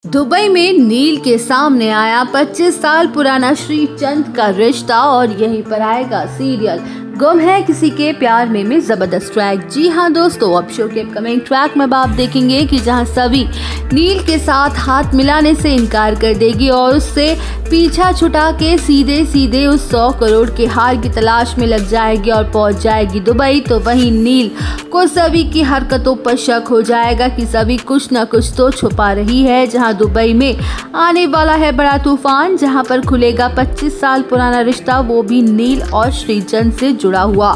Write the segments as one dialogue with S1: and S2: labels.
S1: Dubai में नील के सामने आया 25 साल पुराना श्रीचंद का रिश्ता और यहीं पर आएगा सीरियल गुम है किसी के प्यार में जबरदस्त ट्रैक। जी हाँ दोस्तों, अब शो के अपकमिंग ट्रैक में आप देखेंगे कि जहां सभी नील के साथ हाथ मिलाने से इनकार कर देगी और उससे पीछा छुटा के सीधे सीधे उस 100 करोड़ के हार की तलाश में लग जाएगी और पहुंच जाएगी दुबई। तो वहीं नील को सभी की हरकतों पर शक हो जाएगा कि सभी कुछ न कुछ तो छुपा रही है। जहां दुबई में आने वाला है बड़ा तूफान, जहां पर खुलेगा 25 साल पुराना रिश्ता, वो भी नील और श्रीचंद से जुड़ा हुआ।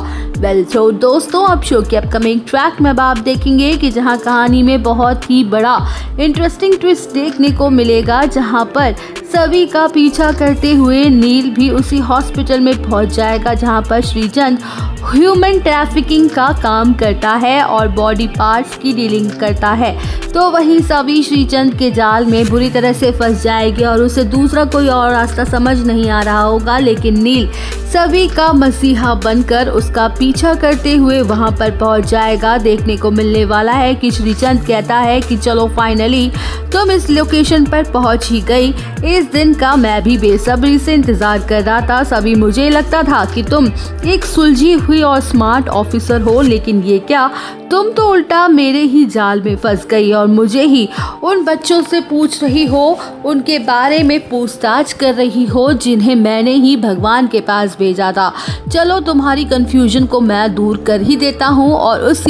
S1: तो दोस्तों, अब शो के अपकमिंग ट्रैक में आप देखेंगे कि जहां कहानी में बहुत ही बड़ा इंटरेस्टिंग ट्विस्ट देखने को मिलेगा, जहां पर सभी का पीछा करते हुए नील भी उसी हॉस्पिटल में पहुंच जाएगा जहां पर श्रीचंद ह्यूमन ट्रैफिकिंग का काम करता है और बॉडी पार्ट्स की डीलिंग करता है। तो वहीं सभी श्रीचंद के जाल में बुरी तरह से फंस जाएगी और उसे दूसरा कोई और रास्ता समझ नहीं आ रहा होगा, लेकिन नील सभी का मसीहा बनकर उसका पीछा करते हुए वहां पर पहुंच जाएगा। देखने को मिलने वाला है कि श्रीचंद कहता है कि चलो फाइनली तुम इस लोकेशन पर पहुंच ही गई। इस दिन का मैं भी बेसब्री से इंतजार कर रहा था। सभी मुझे लगता था कि तुम एक सुलझी हुई और स्मार्ट ऑफिसर हो, लेकिन ये क्या, तुम तो उल्टा मेरे ही जाल में फंस गई और मुझे ही उन बच्चों से पूछ रही हो, उनके बारे में पूछताछ कर रही हो जिन्हें मैंने ही भगवान के पास भेजा था। चलो तुम्हारी कंफ्यूजन को मैं दूर कर ही देता हूँ और उस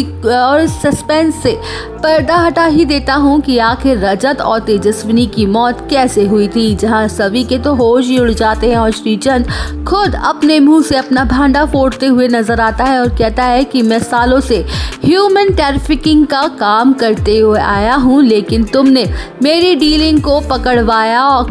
S1: सस्पेंस से पर्दा हटा ही देता हूँ कि आखिर रजत और तेजस्विनी की मौत कैसे हुई थी। जहाँ सभी के तो होश ही उड़ जाते हैं और श्रीचंद खुद अपने मुंह से अपना भांडा फोड़ते हुए नजर आता है और कहता है कि मैं सालों से ह्यूमन ट्रैफिकिंग का काम करते हुए आया हूँ, लेकिन तुमने मेरी डीलिंग को पकड़वाया और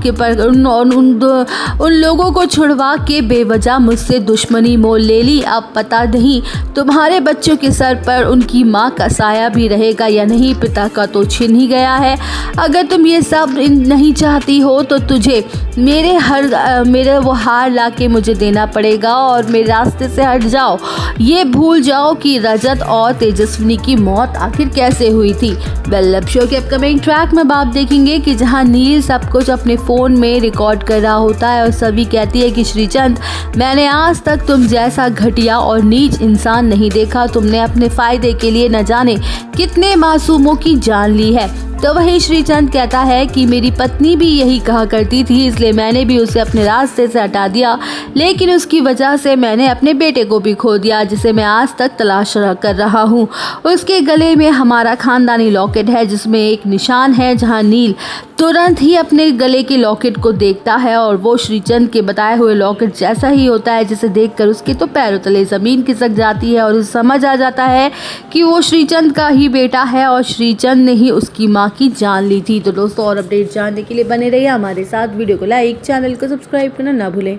S1: उन लोगों को छुड़वा के बेवजह मुझसे दुश्मनी मोल ले ली। अब पता नहीं तुम्हारे बच्चों के सर पर उनकी माँ का साया भी रहेगा या नहीं, पिता का तो छिन ही गया है। अगर तुम ये सब नहीं चाहती हो तो तुझे मेरे वो हार ला के मुझे देना पड़ेगा और मेरे रास्ते से हट जाओ। ये भूल जाओ कि रजत और तेजस्विनी की मौत आखिर कैसे हुई थी। वेल, शो के अपकमिंग ट्रैक में आप देखेंगे कि जहां नील सब कुछ अपने फोन में रिकॉर्ड कर रहा होता है और सभी कहती है कि श्रीचंद, मैंने आज तक तुम जैसा घटिया और नीच इंसान नहीं देखा। तुमने अपने फायदे के लिए न जाने कितने मासूमों की जान ली है। तो वही श्रीचंद कहता है कि मेरी पत्नी भी यही कहा करती थी, इसलिए मैंने भी उसे अपने रास्ते से हटा दिया, लेकिन उसकी वजह से मैंने अपने बेटे को भी खो दिया, जिसे मैं आज तक तलाश कर रहा हूँ। उसके गले में हमारा खानदानी लॉकेट है जिसमें एक निशान है। जहाँ नील तुरंत ही अपने गले के लॉकेट को देखता है और वो श्रीचंद के बताए हुए लॉकेट जैसा ही होता है, जिसे देखकर उसके तो पैरों तले जमीन खिसक जाती है और उसे समझ आ जाता है कि वो श्रीचंद का ही बेटा है और श्रीचंद ने ही उसकी माँ की जान ली थी। तो दोस्तों, और अपडेट जानने के लिए बने रहिए हमारे साथ। वीडियो को लाइक, चैनल को सब्सक्राइब करना ना भूलें।